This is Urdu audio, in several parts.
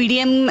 PDM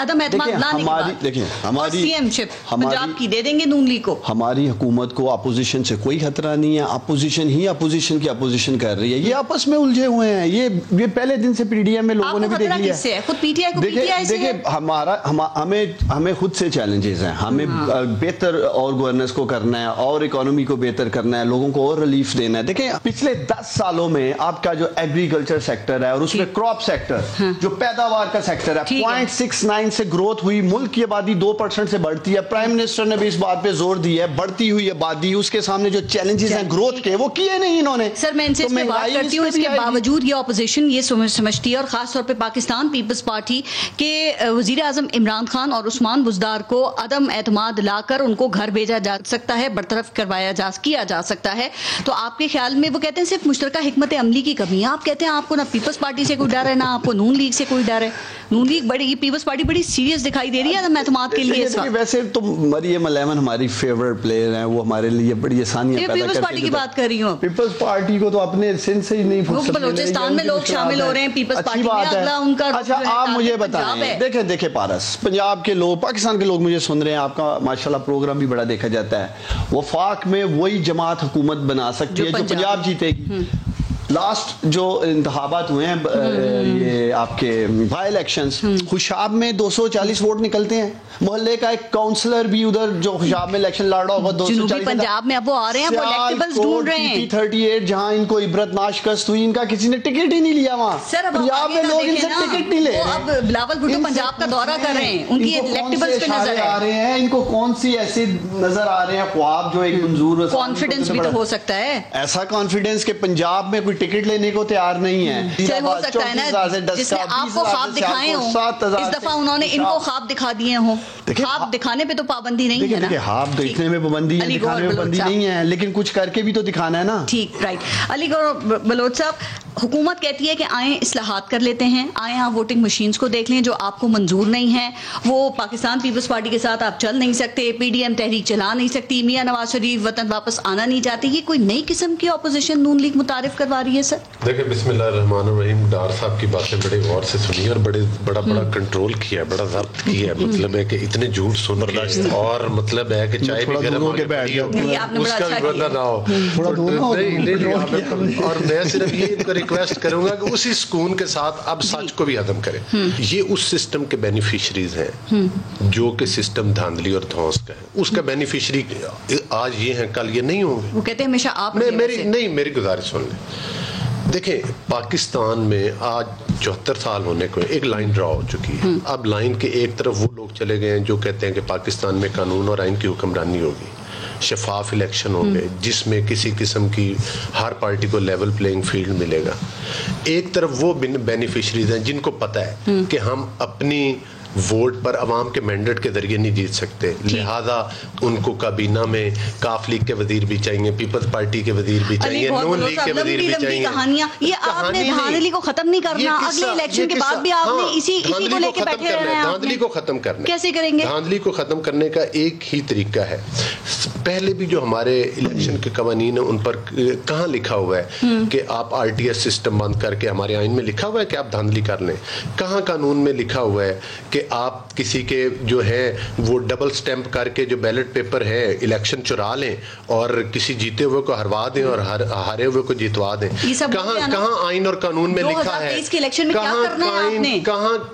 عدم اعتماد لانے کے بعد دیکھیں ہماری سی ایم شپ پنجاب کی دے دیں گے نون لیگ کو. ہماری حکومت کو اپوزیشن سے کوئی خطرہ نہیں ہے, اپوزیشن ہی اپوزیشن کی اپوزیشن کر رہی ہے, یہ آپس میں الجھے ہوئے ہیں, یہ پہلے دن سے پی ڈی ایم میں لوگوں نے بھی دیکھ لیا. خود پی ٹی آئی کو پی ٹی آئی سے دیکھیں ہمیں خود سے چیلنجز ہیں, ہمیں بہتر اور گورننس کو کرنا ہے اور اکانومی کو بہتر کرنا ہے, لوگوں کو اور ریلیف دینا ہے. دیکھیں پچھلے 10 سالوں میں آپ کا جو ایگریکلچر سیکٹر ہے اور اس میں کراپ سیکٹر جو پیداوار کا سیکٹر ہے 0.69 سے گروتھ ہوئی, ملک کی آبادی 2% سے بڑھتی ہے. پرائم منسٹر نے بھی اس بات پہ زور دیا ہے, بڑھتی ہوئی آبادی, اس کے سامنے جو چیلنجز ہیں گروتھ کے وہ کیے نہیں انہوں نے. سر میں ان سے اس پہ بات کرتی ہوں, اس کے باوجود یہ اپوزیشن یہ سمجھتی ہے اور خاص طور پہ پاکستان پیپلز پارٹی کہ وزیر اعظم عمران خان اور عثمان بزدار کو عدم اعتماد لا کر ان کو گھر بھیجا جا سکتا ہے, برطرف کیا جا سکتا ہے. تو آپ کے خیال میں وہ کہتے ہیں صرف مشترکہ حکمت عملی کی کمی ہے, آپ کہتے ہیں آپ کو نہ پیپلز پارٹی سے کوئی ڈر ہے نہ آپ کو نون لیگ سے کوئی ڈر ہے. نون لیگ بڑی, پیپلز پارٹی بڑی سیریس دکھائی دے رہی ہے عدم اعتماد کے لیے. ویسے تو مریم الیون ہماری فیورٹ پلیئر ہیں, وہ ہمارے لیے بڑی آسانیاں پیدا کرتی ہیں. پیپلز پارٹی کی بات کر رہی ہوں, پیپلز پارٹی کو تو اپنے سن سے ہی نہیں فرصت, بلوچستان میں لوگ شامل ہو رہے ہیں پیپلز پارٹی میں, اگلا ان کا. اچھا آپ مجھے بتائیں, دیکھیں پارس, پنجاب کے لوگ, پاکستان کے لوگ مجھے سن رہے ہیں, آپ کا ماشاءاللہ پروگرام بھی بڑا دیکھا جاتا ہے. وفاق میں وہی جماعت حکومت بنا سکتی ہے جو پنجاب جیتے گی. لاسٹ جو انتخابات ہوئے ہیں یہ آپ کے بائی الیکشنز, خوشاب میں 240 ووٹ نکلتے ہیں, محلے کا ایک کاؤنسلر بھی ادھر جو خوشاب میں الیکشن لڑ رہا ہوگا 240. پنجاب میں اب وہ آ رہے ہیں, وہ الیکٹیبلز ڈھونڈ رہے ہیں. 38 جہاں ان کو عبرت ناک شکست ہوئی, ان کا کسی نے ٹکٹ ہی نہیں لیا وہاں. پنجاب میں لوگ ان سے ٹکٹ نہیں لے رہے. اب بلاول بھٹو پنجاب کا دورہ کر رہے ہیں, ان کی الیکٹیبلز پہ نظر آ رہے ہیں, ان کو کون سی ایسے نظر آ رہے ہیں خواب جو ایک منظور, کانفیڈنس بھی تو ہو سکتا ہے, ایسا کانفیڈنس کہ پنجاب میں کوئی ٹکٹ لینے کو نہیں ہے. ہو سکتا ہے نا جس نے آپ کو خواب دکھائے ہوں, اس دفعہ انہوں نے ان کو خواب دکھا دیے ہوں. خواب دکھانے پہ تو پابندی نہیں ہے نا, خواب دیکھنے میں پابندی ہے, دکھانے میں پابندی نہیں ہے, لیکن کچھ کر کے بھی تو دکھانا ہے نا. ٹھیک, رائٹ. علی گور بلوچ صاحب, حکومت کہتی ہے کہ آئیں اصلاحات کر لیتے ہیں, آئیں آپ ووٹنگ مشینز کو دیکھ لیں جو آپ کو منظور نہیں ہیں, وہ پاکستان پیپلز پارٹی کے ساتھ آپ چل نہیں سکتے, پی ڈی ایم تحریک چلا نہیں سکتی, میاں نواز شریف وطن واپس آنا نہیں چاہتے. یہ کوئی نئی قسم کی اپوزیشن نون لیگ متعارف کروا رہی ہے سر؟ دیکھیں بسم اللہ الرحمن الرحیم, ڈار صاحب کی باتیں بڑے غور سے سنی اور بڑا کنٹرول کیا, بڑا ضبط کیا. مطلب ہے کہ اتنے جھوٹ سن رہے اور مطلب ہے کہ چائے بھی گرم ہو کے بیٹھ گیا, اس کا بھی بدلہ نہ ہو. اور میں صرف یہ ریکویسٹ کروں گا کہ اسی سکون کے ساتھ اب سچ کو بھی ختم کریں. یہ اس سسٹم کے بینیفیشریز ہیں جو کہ سسٹم دھاندلی اور دھونس کا ہے, اس کا بینیفیشری آج یہ ہیں کل یہ نہیں ہوں گے. وہ کہتے ہیں ہمیشہ آپ میری گزارش سن لیں. دیکھیں پاکستان میں آج 74 سال ہونے کو ایک لائن ڈرا ہو چکی ہے. اب لائن کے ایک طرف وہ لوگ چلے گئے ہیں جو کہتے ہیں کہ پاکستان میں قانون اور آئین کی حکمرانی ہوگی, شفاف الیکشن ہوں گے جس میں کسی قسم کی ہر پارٹی کو لیول پلینگ فیلڈ ملے گا. ایک طرف وہ بینیفیشریز ہیں جن کو پتہ ہے کہ ہم اپنی ووٹ پر عوام کے مینڈیٹ کے ذریعے نہیں جیت سکتے, لہذا ان کو کابینہ میں کاف لیگ کے وزیر بھی چاہیے, پیپلز پارٹی کے وزیر بھی چاہیے, نون لیگ کے وزیر بھی چاہیے. یہ آپ نے دھاندلی کو ختم نہیں کرنا, اگلے الیکشن کے بعد بھی آپ نے اسی کو لے کے بیٹھے رہنا ہے. دھاندلی کو ختم کرنا کیسے کریں گے؟ دھاندلی کو ختم کرنے کا ایک ہی طریقہ ہے. پہلے بھی جو ہمارے الیکشن کے قوانین ہیں ان پر کہاں لکھا ہوا ہے کہ آپ آر ٹی ایس سسٹم بند کر کے, ہمارے آئین میں لکھا ہوا ہے کہ آپ دھاندلی کر لیں. کہاں قانون میں لکھا ہوا ہے کہ آپ کسی کے جو ہے وہ ڈبل سٹیمپ کر کے جو بیلٹ پیپر ہے الیکشن چرا لیں اور کسی جیتے ہوئے کو ہروا دیں اور ہارے ہوئے کو جیتوا دیں. کہاں آئین اور قانون میں لکھا ہے,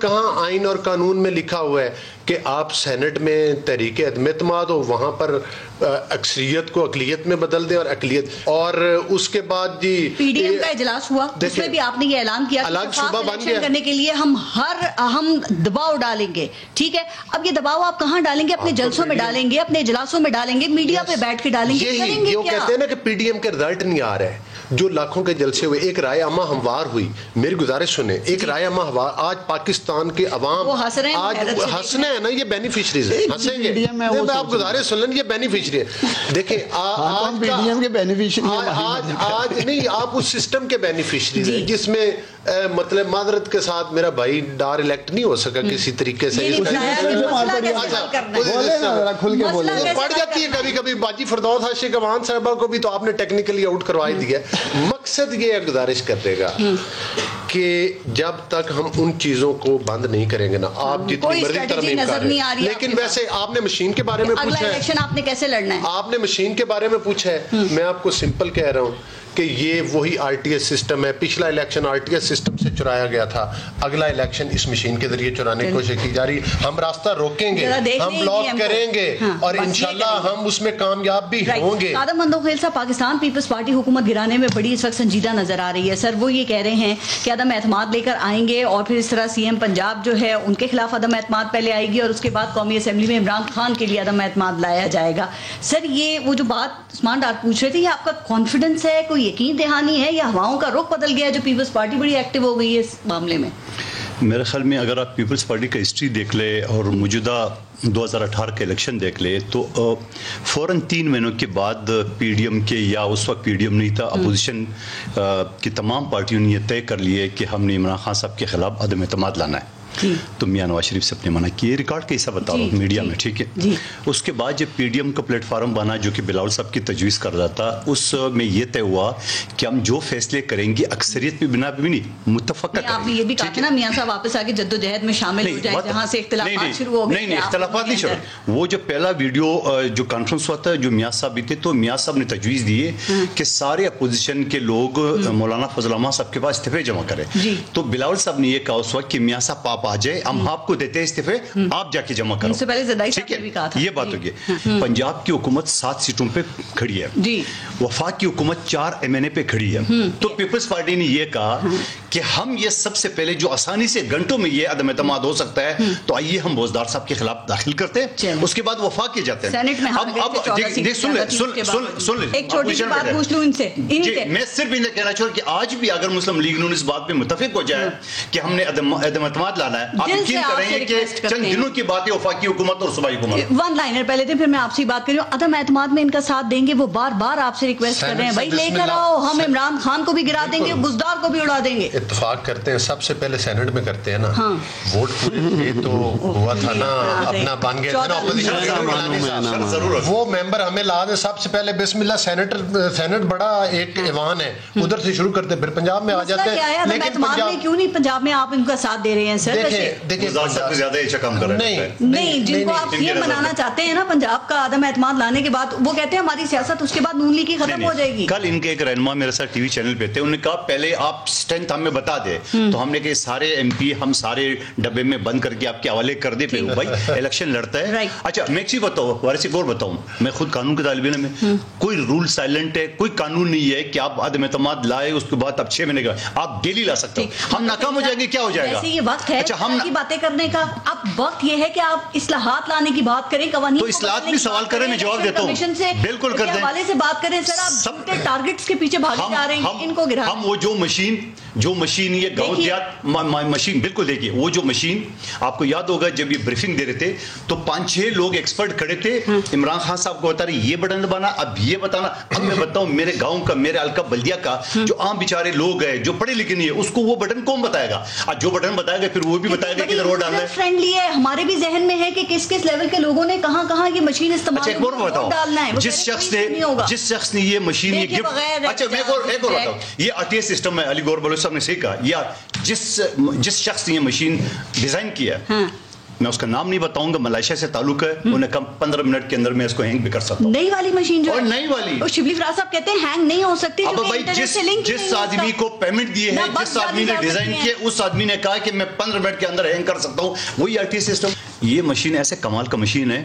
کہاں آئین اور قانون میں لکھا ہوا ہے کہ آپ سینٹ میں تحریک عدم اعتماد ہو, وہاں پر اکثریت کو اقلیت میں بدل دیں اور اقلیت, اور اس کے بعد جی پی ڈی ایم کا اجلاس ہوا, اس میں بھی آپ نے یہ اعلان کیا الگ صوبہ بن گیا کرنے کے لیے ہم دباؤ ڈالیں گے. ٹھیک ہے, اب یہ دباؤ آپ کہاں ڈالیں گے؟ اپنے جلسوں میں ڈالیں گے, اپنے اجلاسوں میں ڈالیں گے, میڈیا پہ بیٹھ کے ڈالیں گے, کریں گے کیا؟ کہتے ہیں نا کہ پی ڈی ایم کے رزلٹ نہیں آ رہے, جو لاکھوں کے جلسے ہوئے, ایک رائے عامہ ہموار ہوئی. میری گزارش سنیں, ایک رائے عامہ ہموار, آج پاکستان کے عوام آج ہنسنے ہیں نا, یہ بینیفیشریز ہیں, ہنسیں گے. آپ گزارش سن لیں, یہ بینیفیشری ہے. دیکھیں آج پی ڈی ایم کے بینیفیشری, آج نہیں, آپ اس سسٹم کے بینیفیشریز ہیں جس میں مطلب معذرت کے ساتھ میرا بھائی ڈار الیکٹ نہیں ہو سکا کسی طریقے سے. پڑ جاتی ہے کبھی کبھی. باجی فردوس عاشق اوان صاحبہ کو بھی تو آپ نے ٹیکنیکلی آؤٹ کروائی دیا. مقصد یہ گزارش کر دے گا کہ جب تک ہم ان چیزوں کو بند نہیں کریں گے نا، آپ جتنی مرضی ترمیم کر رہے ہیں، لیکن ویسے آپ نے مشین کے بارے میں پوچھا ہے، الیکشن آپ نے کیسے لڑنا ہے، آپ نے مشین کے بارے میں پوچھا ہے، میں آپ کو سمپل کہہ رہا ہوں کہ یہ وہی آر ٹی ایس سسٹم ہے. پچھلا election R T S system سے چرایا گیا تھا، اگلا الیکشن اس مشین کے ذریعے چرانے کی کوشش کی جا رہی. ہم راستہ روکیں گے، ہم بلاک کریں گے اور انشاءاللہ ہم اس میں کامیاب بھی ہوں گے. آدم مندوخیل صاحب، پاکستان پیپلز پارٹی حکومت گرانے میں بڑی اس وقت سنجیدہ نظر آ رہی ہے. سر وہ یہ کہہ رہے ہیں کہ عدم اعتماد لے کر آئیں گے اور پھر اس طرح سی ایم پنجاب جو ہے ان کے خلاف عدم اعتماد پہلے آئے گی اور اس کے بعد قومی اسمبلی میں عمران خان کے لیے عدم اعتماد لایا جائے گا. سر یہ وہ جو بات عثمان ڈار پوچھ رہے تھے، یہ آپ کا کانفیڈنس ہے، کوئی یقین دہانی ہے یا ہواؤں کا رخ بدل گیا ہے جو پیپلز پارٹی بڑی ایکٹیو ہو گئی ہے اس معاملے میں؟ میرے خیال میں اگر آپ پیپلز پارٹی کا ہسٹری دیکھ لے اور موجودہ 2018 کے الیکشن دیکھ لے تو فوراً 3 مہینوں کے بعد پی ڈی ایم کے، یا اس وقت پی ڈی ایم نہیں تھا، اپوزیشن کی تمام پارٹیوں نے یہ طے کر لیے کہ ہم نے عمران خان صاحب کے خلاف عدم اعتماد لانا ہے. تو میاں نواز شریف سے اپنے منع کیے، ریکارڈ کا حصہ بتا رہا ہوں میڈیا میں، ٹھیک ہے. اس کے بعد جب پی ڈی ایم کا پلیٹ فارم بنا جو کہ بلاول صاحب کی تجویز کر رہا تھا، اس میں یہ طے ہوا کہ ہم جو فیصلے کریں گے اکثریت پہ بنا پہ بھی نہیں، متفقہ کریں. آپ نے یہ بھی کہا نا میاں صاحب واپس آ کے جدوجہد میں شامل ہو جائیں جہاں سے اختلافات شروع ہو گئے. نہیں اختلافات نہیں شروع. وہ جو پہلا ویڈیو جو کانفرنس ہوا تھا جو میاں صاحب بھی تھے، تو میاں صاحب نے تجویز دیے کہ سارے اپوزیشن کے لوگ مولانا فضل الرحمان صاحب کے پاس استعفے جمع کریں. تو بلاول صاحب نے یہ کہا اس وقت کہ میاں صاحب آپ آ جائے، ہم آپ کو دیتے استعفے، آپ جا کے جمع کرو. اس سے پہلے زدائی صاحب نے بھی کہا تھا. یہ بات ہوگی. پنجاب کی حکومت 7 سیٹوں پہ کھڑی ہے، وفاق کی حکومت 4 MNA پہ کھڑی ہے. تو پیپلز پارٹی نے یہ کہا کہ ہم یہ سب سے پہلے جو آسانی سے گھنٹوں میں یہ عدم اعتماد ہو سکتا ہے، تو آئیے ہم بوزدار صاحب کے خلاف داخل کرتے ہیں، اس کے بعد وفاق کے جاتے ہیں. ایک چھوٹی سی بات پوچھ لوں ان سے، میں صرف انہیں کہنا چاہوں کہ آج بھی اگر مسلم لیگ نون اس بات پہ متفق ہو جائے کہ ہم نے عدم اعتماد لانا ہے، آپ یقین کریں کہ چند دنوں کی بات ہے وفاقی حکومت اور صوبائی حکومت. ون لائنر پہلے تھے، پھر میں آپ سے بات کر رہی ہوں. عدم اعتماد میں ان کا ساتھ دیں گے، وہ بار بار آپ سے ریکویسٹ کر رہے ہیں بھائی لے کر آؤ، ہم عمران خان کو بھی گرا دیں گے، بزدار کو بھی اڑا دیں گے. اتفاق کرتے ہیں، سب سے پہلے سینٹ میں کرتے ہیں نا، ووٹ یہ تو ہوا تھا نا، اپنا بن گئے تھے نا اپوزیشن، وہ ممبر ہمیں لا دیں. سب سے پہلے بسم اللہ، سینٹ بڑا ایک ایوان ہے، ادھر سے شروع کرتے پھر پنجاب میں آ جاتے ہیں. لیکن کیوں نہیں پنجاب میں آپ ان کا ساتھ دے رہے ہیں؟ سر دیکھیں نہیں، جن کو آپ یہ بنانا چاہتے ہیں نا پنجاب کا عدم اعتماد لانے کے بعد، وہ کہتے ہیں ہماری سیاست اس کے بعد نون لیگ کی ختم ہو جائے گی. کل ان کے ایک رہنما میرے ساتھ ٹی وی چینل پہ تھے، انہوں نے کہا پہلے آپ اسٹرینتھ ہمیں بتا دے. تو ہم نے کہا سارے ایم پی ہم سارے ڈبے میں بند کر کے آپ کے حوالے کر دے پہ بھائی الیکشن لڑتا ہے. اچھا میں ایک چیز بتاؤں، وارث ایک اور بتاؤں، میں خود قانون کے طالب علم میں، کوئی رول سائلنٹ ہے، کوئی قانون نہیں ہے کہ آپ عدم اعتماد لائے اس کے بعد اب 6 مہینے کا آپ ڈیلی لا سکتے ہو. ہم ناکام ہو جائیں گے کیا ہو جائے گا؟ یہ وقت ہے ہم کی باتیں کرنے کا. اب وقت یہ ہے کہ آپ اصلاحات لانے کی بات کریں، قوانین تو اصلاحات بھی سوال کریں، میں جواب دیتا ہوں، بالکل کر دیں، حوالے سے بات کریں. سر آپ سب ٹارگٹس کے پیچھے بھاگے جا رہے ہیں، ان کو گرا. ہم وہ جو مشین یہ گاؤں دیہات مشین، بالکل دیکھیے وہ جو مشین آپ کو یاد ہوگا جب یہ بریفنگ دے رہے تھے تو 5-6 لوگ ایکسپرٹ کھڑے تھے، عمران خان صاحب کو بتا رہے یہ بٹن دبانا، اب یہ بتانا. اب میں بتاؤں میرے گاؤں کا، میرے حلقہ بلدیہ کا جو عام بیچارے لوگ ہیں جو پڑھے لکھے نہیں ہے، اس کو وہ بٹن کون بتائے گا؟ اب جو بٹن بتائے گا پھر وہ بھی بتائے گا کہ ادھر ووٹ ڈالنا ہے. فرینڈلی ہے، ہمارے بھی ذہن میں ہے کہ کس لیول کے لوگوں نے کہاں یہ مشین استعمال ڈالنا ہے. جس شخص نے یہ مشین یہ گفٹ، اچھا میں ایک اور بتاؤں، یہ RTS سسٹم ہے، علی گور بلوچ صاحب نے صحیح کہا، یا جس شخص نے یہ مشین ڈیزائن کیا ہے، میں اس کا نام نہیں بتاؤں گا، ملائیشیا سے تعلق ہے، انہوں نے کم 15 منٹ کے اندر میں اس کو ہینگ بھی کر سکتا ہوں. نئی والی مشین جو اور نئی والی شبلی فراز صاحب کہتے ہیں ہینگ نہیں ہو سکتی. اب بھائی جس آدمی کو پیمنٹ دیے ہے، جس آدمی نے ڈیزائن کیا، اس آدمی نے کہا کہ میں 15 منٹ کے اندر ہینگ کر سکتا ہوں، وہی RTS سسٹم. یہ مشین ایسے کمال کا مشین ہے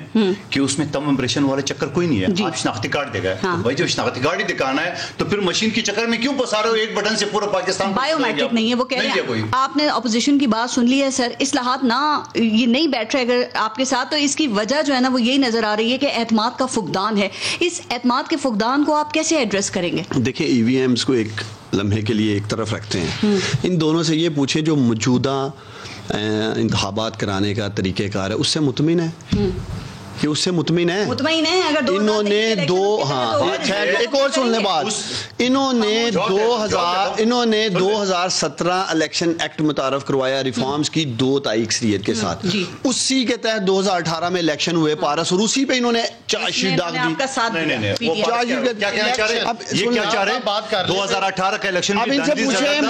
کہ اس میں تم امپریشن والے چکر کوئی نہیں ہے. آپ شناختی کارڈ دے گئے، بھائی جب شناختی کارڈ ہی دکھانا ہے تو پھر مشین کی چکر میں کیوں پھنسا رہے ہو؟ ایک بٹن سے پورا پاکستان بایو میٹرک نہیں ہے. وہ کہہ رہے ہیں آپ نے اپوزیشن کی بات سن لی ہے سر، اصلاحات نہ یہ نہیں بیٹھ رہے اگر آپ کے ساتھ، تو اس کی وجہ جو ہے نا وہ یہی نظر آ رہی ہے کہ اعتماد کا فقدان ہے. اس اعتماد کے فقدان کو آپ کیسے ایڈریس کریں گے؟ دیکھیں EVMs کو ایک لمحے کے لیے ایک طرف رکھتے ہیں، ان دونوں سے یہ پوچھیں جو موجودہ انتخابات کرانے کا طریقہ کار ہے اس سے مطمئن ہے؟ کہ اس سے مطمئن ہے؟ مطمئن ہے. اگر انہوں نے ایک اور سن لیں بات, انہوں نے 2017 الیکشن ایکٹ متعارف کروایا ریفارمز کی 2 اکثریت کے ساتھ, اسی کے تحت 2018 میں الیکشن ہوئے پارس, اور اسی پہ انہوں نے چارج شیٹ ڈال دی. یہ کیا چاہ رہے ہیں 2018 کا الیکشن, اب ان سے پوچھیں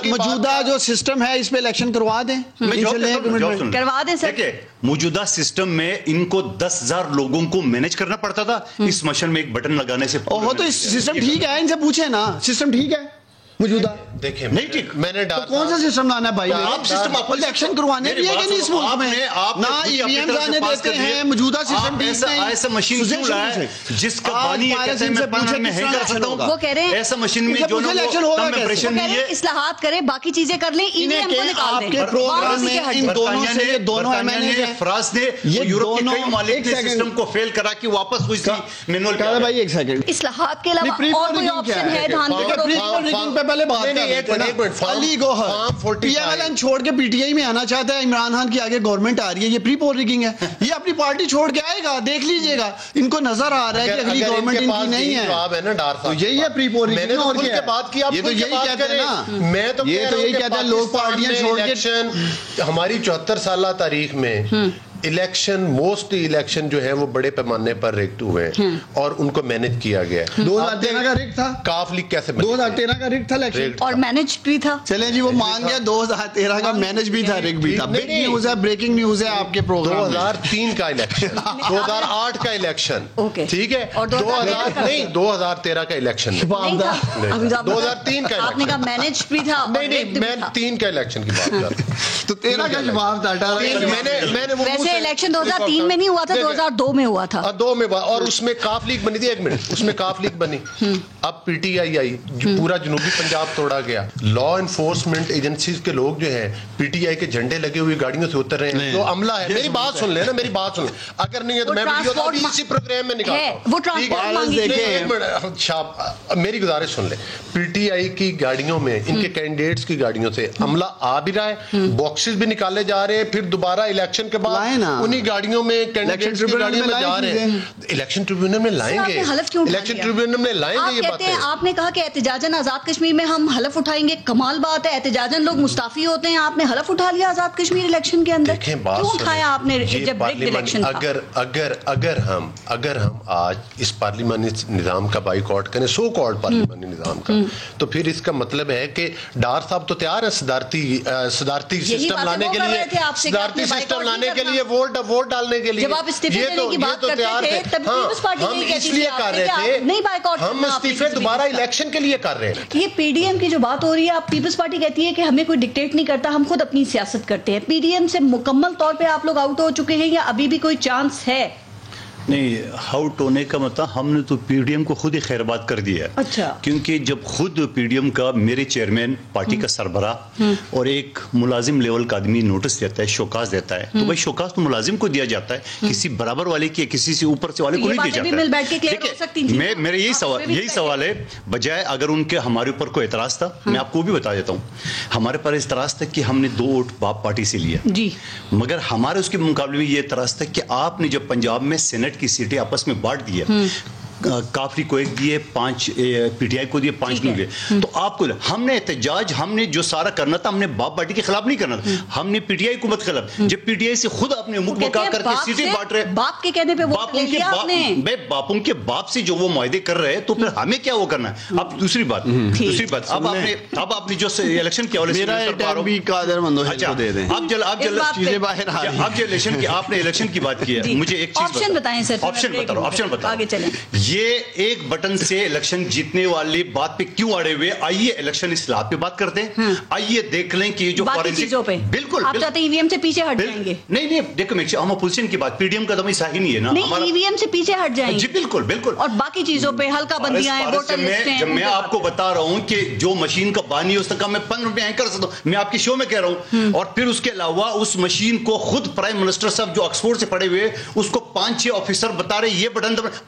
موجودہ جو سسٹم ہے اس پہ الیکشن کروا دیں, کروا دیں سر. موجودہ سسٹم میں ان کو 10,000 لوگوں کو مینج کرنا پڑتا تھا, اس مشن میں ایک بٹن لگانے سے. تو اس سسٹم ٹھیک ہے, ان سے پوچھیں نا, سسٹم ٹھیک ہے موجودہ؟ دیکھیں نہیں ٹھیک, میں نے کون سا سسٹم لانا ہے بھائی؟ آپ سسٹم آپ الیکشن کروانے بھی ہے کہ نہیں اس ملک میں؟ نہ ای وی ایم لانے دیتے ہیں, موجودہ سسٹم ٹھیک نہیں. ایسا مشین کیوں لائے جس کا بانی یہ کہتے ہیں میں 15 میں ہینگ کر سکتا ہوں, وہ کہہ رہے ہیں ایسا مشین میں جو کم امپریشن نہیں ہے, اصلاحات کرے, باقی چیزیں کر لیں, ای وی ایم کو نکال دیں. آپ کے پروگرام میں ان دونوں سے, یہ دونوں نے فرانس نے یورپ کے کئی ممالک نے سسٹم کو فیل کرا کہ واپس وہی مینول کیا. بھائی ایک سیکنڈ, اصلاحات کے علاوہ اور کوئی آپشن ہے دھان پہ پہلے بات علی گوہر پی ایم ایل این چھوڑ کے پی ٹی آئی میں آنا چاہتا ہے, عمران خان کی آگے گورنمنٹ آ رہی ہے, یہ پری پول ریگنگ ہے, یہ اپنی پارٹی چھوڑ کے آئے گا, دیکھ لیجئے گا, ان کو نظر آ رہا ہے کہ اگلی گورنمنٹ ان کی نہیں ہے, تو یہی ہے پری پول ریگنگ. اور کیا یہ تو یہی کہتے ہیں نا, میں تو یہی کہتے ہیں لوگ پارٹیاں چھوڑ کے. ہماری 74 سالہ تاریخ میں الیکشن, موسٹلی الیکشن جو ہے وہ بڑے پیمانے پر ریگڈ ہوئے ہیں اور ان کو مینج کیا گیا ہے. 2013 کا ریگ تھا, کاف لیگ کیسے 2013 کا ریگ تھا الیکشن, اور مینج بھی تھا. چلیں جی وہ مان گیا 2013 کا مینج بھی تھا, ریگ بھی تھا. بگ نیوز ہے, بریکنگ نیوز ہے آپ کے پروگرام. 2003 کا الیکشن, 2008 کا الیکشن, ٹھیک ہے, 2013 کا الیکشن, 2003 کا آپ نے کہا مینج بھی تھا, نہیں میں 3 کا الیکشن کی بات کر رہا ہوں, تو 13 کا جواب تھا. میں نے وہ الیکشن 2003 میں نہیں ہوا تھا, 2002 میں ہوا تھا. 2 میں, اور اس میں کاف لیگ بنی تھی. 1 منٹ, اس میں کاف لیگ بنی, اب پی ٹی آئی آئی, پورا جنوبی پنجاب توڑا گیا. لا انفورسمنٹ ایجنسیز کے لوگ جو ہیں پی ٹی آئی کے جھنڈے لگے ہوئے گاڑیوں سے اتر رہے ہیں, جو عملہ ہے. میری بات سن لیں نا, میری بات سن لیں, اگر نہیں ہے تو میں ویڈیو ابھی اسی پروگرام میں نکالتا ہوں. میری گزارش سن لیں, پی ٹی آئی کی گاڑیوں میں, ان کے کینڈیڈیٹس کی گاڑیوں سے عملہ آ بھی رہا ہے, باکسز بھی نکالے جا رہے ہیں, پھر دوبارہ الیکشن کے بعد انہی گاڑیوں میں کینڈیڈیٹس کی گاڑیوں میں جا رہے ہیں. الیکشن ٹریبیونل میں لائیں گے, الیکشن ٹریبیونل میں لائیں گے. یہ باتیں آپ نے کہا کہ احتجاجاً آزاد کشمیر میں ہم حلف اٹھائیں گے, کمال بات ہے, احتجاجاً لوگ مستعفی ہوتے ہیں, آپ نے حلف اٹھا لیا آزاد کشمیر الیکشن کے اندر. کیوں اٹھایا آپ نے جب الیکشن تھا؟ اگر ہم آج اس پارلیمانی نظام کا بائیکاٹ کریں, سو کالڈ پارلیمانی نظام کا, تو پھر اس کا مطلب ہے کہ ڈار صاحب تو تیار ہے صدارتی سسٹم لانے کے لیے, صدارتی سسٹم لانے کے لیے, ووٹ ڈالنے کے لیے. جب آپ استعفے دینے کی بات کرتے تھے تب پیپلز پارٹی ہم اس لیے کر رہے تھے, ہم استعفے دوبارہ الیکشن کے لیے کر رہے ہیں. یہ پی ڈی ایم کی جو بات ہو رہی ہے, آپ پیپلز پارٹی کہتی ہے کہ ہمیں کوئی ڈکٹیٹ نہیں کرتا, ہم خود اپنی سیاست کرتے ہیں. پی ڈی ایم سے مکمل طور پہ آپ لوگ آؤٹ ہو چکے ہیں یا ابھی بھی کوئی چانس ہے؟ نہیں, آؤٹ ہونے کا مطلب ہم نے تو پی ڈی ایم کو خود ہی خیر بات کر دیا ہے. اچھا. کیونکہ جب خود پی ڈی ایم کا میرے چیئرمین, پارٹی کا سربراہ اور ایک ملازم لیول کا آدمی نوٹس دیتا ہے, شوکاز دیتا ہے, تو بھائی شوکاز تو ملازم کو دیا جاتا ہے, کسی برابر والے کی, کسی سے اوپر سے والے کو نہیں دیا جاتا ہے. میرے یہی سوال ہے, بجائے اگر ان کے ہمارے اوپر کوئی اعتراض تھا, میں آپ کو بھی بتا دیتا ہوں, ہمارے پر اعتراض تھا کہ ہم نے 2 ووٹ باپ پارٹی سے لیا جی, مگر ہمارے اس کے مقابلے میں یہ اعتراض تھا کہ آپ نے جب پنجاب میں سینٹ کی سیٹیں آپس میں بانٹ دیا, کافری کو 1 دیے, 5 پی ٹی آئی کو دیے, 5 نہیں دیے, تو آپ کو ہم نے احتجاج, ہم نے جو سارا کرنا تھا, ہم نے باپ پارٹی کے خلاف نہیں کرنا تھا, ہم نے پی ٹی آئی حکومت کے خلاف. جب پی ٹی آئی سے خود اپنے مکھ مکا کر کے سیٹیں بانٹ رہے, باپ کے کہنے پہ ووٹ لے لیا آپ نے, باپوں کے باپ سے جو وہ معاہدے کر رہے ہیں, تو پھر ہمیں کیا وہ کرنا ہے. اب دوسری بات, اب آپ نے جو الیکشن کیا, اب جو الیکشن کی بات کی ہے, مجھے ایک چیز بتائیں سر, آپشن بتاؤ, یہ ایک بٹن سے الیکشن جیتنے والی بات پہ کیوں اڑے ہوئے. آئیے الیکشن اصلاحات پہ بات کرتے ہیں, آئیے دیکھ لیں کہ جو بالکل آپ چاہتے ہیں ای وی ایم سے پیچھے ہٹ جائیں گے. نہیں دیکھو, ہم اپوزیشن کی بات, پی ڈی ایم کا تو صحیح نہیں ہے نا, ای وی ایم سے پیچھے ہٹ جائیں گے. جی بالکل, اور باقی چیزوں پہ ہلکا بندیاں ہیں, ووٹر لسٹ ہیں. جب میں آپ کو بتا رہا ہوں کہ جو مشین کا بانی ہے اس کا میں 15 روپے کر سکتا ہوں, میں آپ کے شو میں کہہ رہا ہوں, اور پھر اس کے علاوہ اس مشین کو خود پرائم منسٹر صاحب جو آکسفورڈ سے پڑھے ہوئے, اس کو 5-6 آفیسر بتا رہے یہ بٹن.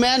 man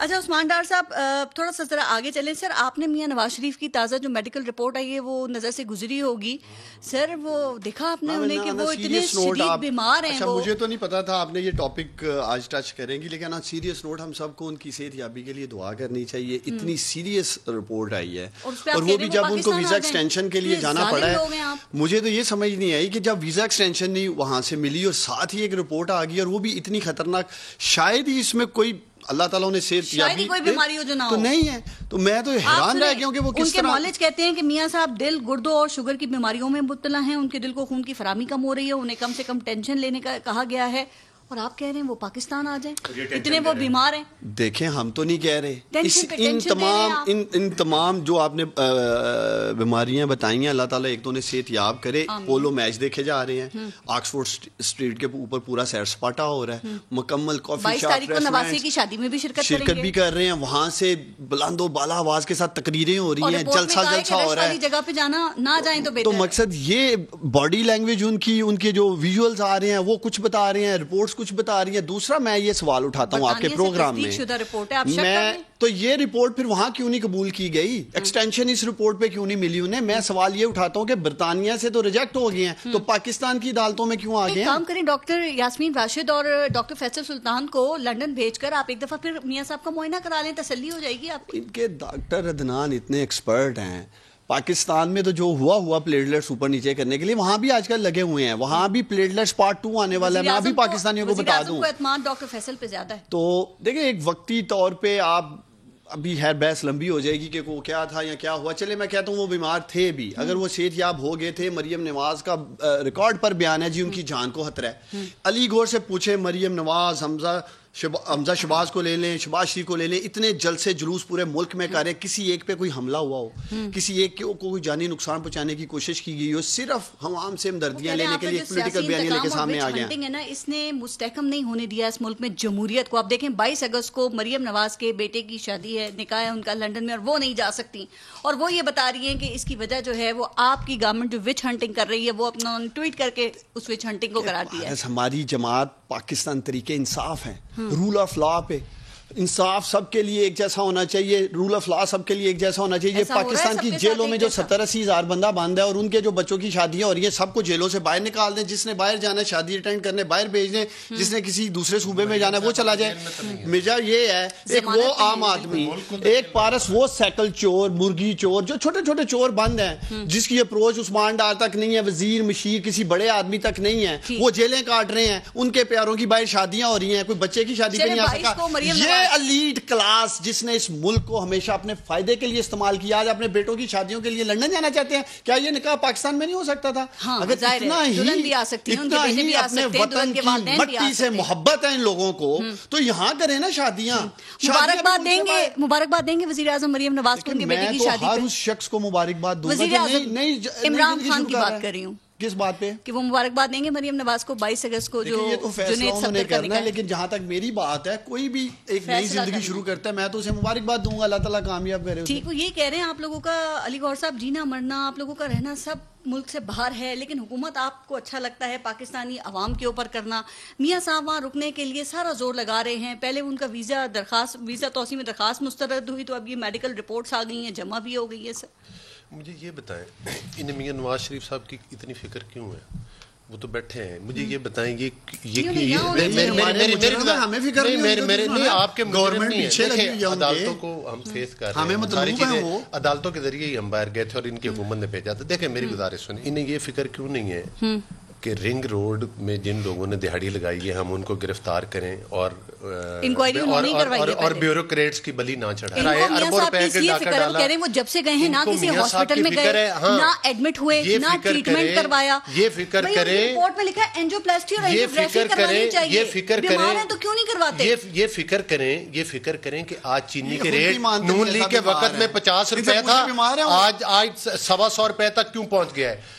اچھا عثمان ڈار صاحب تھوڑا سا ذرا آگے چلیں سر. آپ نے میاں نواز شریف کی تازہ جو میڈیکل رپورٹ آئی ہے وہ نظر سے گزری ہوگی سر, وہ دیکھا آپ نے انہیں کہ وہ اتنے شدید بیمار ہیں. اچھا مجھے تو نہیں پتا تھا آپ نے یہ ٹاپک آج ٹچ کریں گی, لیکن سیریس نوٹ ہم سب کو ان کی صحت یابی کے لیے دعا کرنی چاہیے. اتنی سیریس رپورٹ آئی ہے اور وہ بھی جب ان کو ویزا ایکسٹینشن کے لیے جانا پڑا ہے. مجھے تو یہ سمجھ نہیں آئی کہ جب ویزا ایکسٹینشن نہیں وہاں سے ملی اور ساتھ ہی ایک رپورٹ آ گئی اور وہ بھی اتنی خطرناک, شاید ہی اس میں کوئی اللہ تعالیٰ نے صحت یابی کوئی بیماری ہو جو نہ ہو, تو نہیں ہے. تو میں تو حیران رہ گیا ہوں کہ وہ کس طرح. ان کے مالج کہتے ہیں کہ میاں صاحب دل, گردوں اور شوگر کی بیماریوں میں مبتلا ہیں, ان کے دل کو خون کی فراہمی کم ہو رہی ہے, انہیں کم سے کم ٹینشن لینے کا کہا گیا ہے, اور آپ کہہ رہے ہیں وہ پاکستان آ جائیں, اتنے وہ بیمار ہیں. دیکھیں ہم تو نہیں کہہ رہے, ان تمام جو آپ نے بیماریاں بتائی ہیں اللہ تعالیٰ ایک تو انہیں صحت یاب کرے. پولو میچ دیکھے جا رہے ہیں, آکسفورڈ اسٹریٹ کے اوپر پورا سیر سپاٹا ہو رہا ہے, مکمل کافی شاپ, نواسی کی شادی میں بھی شرکت بھی کر رہے ہیں, وہاں سے بلند و بالا آواز کے ساتھ تقریریں ہو رہی ہیں, جلسہ ہو رہا ہے. جگہ پہ جانا نہ جائیں تو مقصد یہ باڈی لینگویج ان کے جو ویژولز آ رہے ہیں وہ کچھ بتا رہے ہیں, رپورٹس کچھ بتا رہی ہے. دوسرا میں یہ سوال اٹھاتا ہوں آپ کے پروگرام میں تو یہ رپورٹ پھر وہاں کیوں نہیں قبول کی گئی, ایکسٹینشن اس رپورٹ پہ کیوں نہیں ملی انہیں. میں سوال یہ اٹھاتا ہوں کہ برطانیہ سے تو ریجیکٹ ہو گئے ہیں, تو پاکستان کی عدالتوں میں کیوں آ گئے ہیں. کام کریں ڈاکٹر یاسمین راشد اور ڈاکٹر فیصل سلطان کو لندن بھیج کر آپ ایک دفعہ پھر میاں صاحب کا معائنہ کرا لیں, تسلی ہو جائے گی آپ. ان کے ڈاکٹر عدنان اتنے ایکسپرٹ ہیں. پاکستان میں تو جو ہوا پلیٹلیٹس اوپر نیچے کرنے کے لیے وہاں بھی آج کل لگے ہوئے ہیں, وہاں بھی پلیٹلیٹس پارٹ 2 آنے والا ہے. میں ابھی پاکستانیوں کو بتا دوں, اعتماد ڈاکٹر فیصل پہ زیادہ ہے. تو دیکھیں ایک وقتی طور پہ آپ ابھی خیر بحث لمبی ہو جائے گی کہ وہ کیا تھا یا کیا ہوا. چلے میں کہتا ہوں وہ بیمار تھے بھی, اگر وہ صحت یاب ہو گئے تھے. مریم نواز کا ریکارڈ پر بیان ہے جی ان کی جان کو خطرہ ہے. علی گور سے پوچھیں, مریم نواز, حمزہ شہباز کو لے لیں, شہباز شریف کو لے لیں, اتنے جلسے جلوس پورے ملک میں کر رہے, کسی ایک پہ کوئی حملہ ہوا ہو, کسی ایک کو کوئی جانی نقصان پہنچانے کی کوشش کی گئی ہو, صرف عوام سے ہمدردیاں لینے کے لیے پولیٹیکل بیانیہ لے کے سامنے آ گیا ہے نا. اس نے مستحکم نہیں ہونے دیا اس ملک میں جمہوریت کو. آپ دیکھیں 22 اگست کو مریم نواز کے بیٹے کی شادی ہے, نکاح ہے ان کا لندن میں, اور وہ نہیں جا سکتی, اور وہ یہ بتا رہی ہیں کہ اس کی وجہ جو ہے وہ آپ کی گورنمنٹ جو وچ ہنٹنگ کر رہی ہے, وہ اپنا ٹویٹ کر کے اس وچ ہنٹنگ کو قرار دیا ہے. ہماری جماعت پاکستان طریقے انصاف ہے, رول آف لا پہ انصاف سب کے لیے ایک جیسا ہونا چاہیے, رول آف لا سب کے لیے ایک جیسا ہونا چاہیے. پاکستان کی جیلوں میں جو 70-80 ہزار بندہ بند ہے اور ان کے جو بچوں کی شادیاں ہو رہی ہیں, سب کو جیلوں سے باہر نکال دیں. جس نے باہر جانا ہے شادی اٹینڈ کرنے باہر بھیج دیں, جس نے کسی دوسرے صوبے میں جانا ہے وہ چلا جائے. میرا یہ ہے ایک وہ عام آدمی, ایک پارس وہ سائیکل چور, مرغی چور, جو چھوٹے چھوٹے چور بند ہیں, جس کی اپروچ عثمان ڈار تک نہیں ہے, وزیر مشیر کسی بڑے آدمی تک نہیں ہے, وہ جیلیں کاٹ رہے ہیں, ان کے پیاروں کی باہر شادیاں ہو رہی ہیں, کوئی بچے کی شادی پہ نہیں آ سکا. یہ ایلیٹ کلاس جس نے اس ملک کو ہمیشہ اپنے فائدے کے لیے استعمال کیا, آج اپنے بیٹوں کی شادیوں کے لیے لندن جانا چاہتے ہیں. کیا یہ نکاح پاکستان میں نہیں ہو سکتا تھا؟ اگر اتنا ہی اپنے وطن کی مٹی سے محبت ہے ان لوگوں کو, تو یہاں کریں نا شادیاں. مبارکباد دیں گے وزیر اعظم مریم نواز کو ان کی بیٹی کی شادی پہ. ہر اس شخص کو مبارکباد دوں گا. عمران خان کی بات کر رہی ہوں. کس بات پہ؟ کہ وہ مبارکباد دیں گے مریم نواز کو 22 اگست کو, جو یہ تو فیصلہ انہوں نے کرنا ہے. لیکن جہاں تک میری بات ہے, کوئی بھی ایک نئی زندگی شروع کرتا ہے, میں تو اسے مبارکباد دوں گا, اللہ تعالیٰ کامیاب کرے. ٹھیک, وہ یہ کہہ رہے ہیں آپ لوگوں کا علی گور صاحب جینا مرنا, آپ لوگوں کا رہنا سب ملک سے باہر ہے, لیکن حکومت آپ کو اچھا لگتا ہے پاکستانی عوام کے اوپر کرنا. میاں صاحب وہاں رکنے کے لیے سارا زور لگا رہے ہیں. پہلے ان کا ویزا توسیع میں درخواست مسترد ہوئی, تو اب یہ میڈیکل رپورٹس آ گئی ہیں, جمع بھی ہو گئی ہے. سر مجھے یہ بتائیں, انہیں میاں نواز شریف صاحب کی اتنی فکر کیوں ہے؟ وہ تو بیٹھے ہیں, مجھے یہ بتائیں آپ کے عدالتوں کو ہم فیس کر رہے ہیں, ساری چیزیں عدالتوں کے ذریعے ہی ہم باہر گئے تھے اور ان کی حکومت نے بھیجا تھا. دیکھیں میری گزارش سنیں, انہیں یہ فکر کیوں نہیں ہے کہ رنگ روڈ میں جن لوگوں نے دہاڑی لگائی ہے ہم ان کو گرفتار کریں اور بیوروکریٹس کی بلی نہ چڑھائیں. اربوں روپے کا ڈاکہ ڈالا, وہ جب سے گئے ہیں نہ کسی ہاسپٹل میں گئے, نہ ایڈمٹ ہوئے, نہ ٹریٹمنٹ کروایا. یہ فکر کریں, رپورٹ میں لکھا ہے اینجیوپلاسٹی اور اینجیوگرافی کروانی چاہیے. یہ فکر کریں تو کیوں نہیں کرواتے؟ یہ فکر کریں کہ آج چینی کے ریٹ نون لیگ کے وقت میں 50 روپے تھا, آج 125 روپے تک کیوں پہنچ گیا ہے.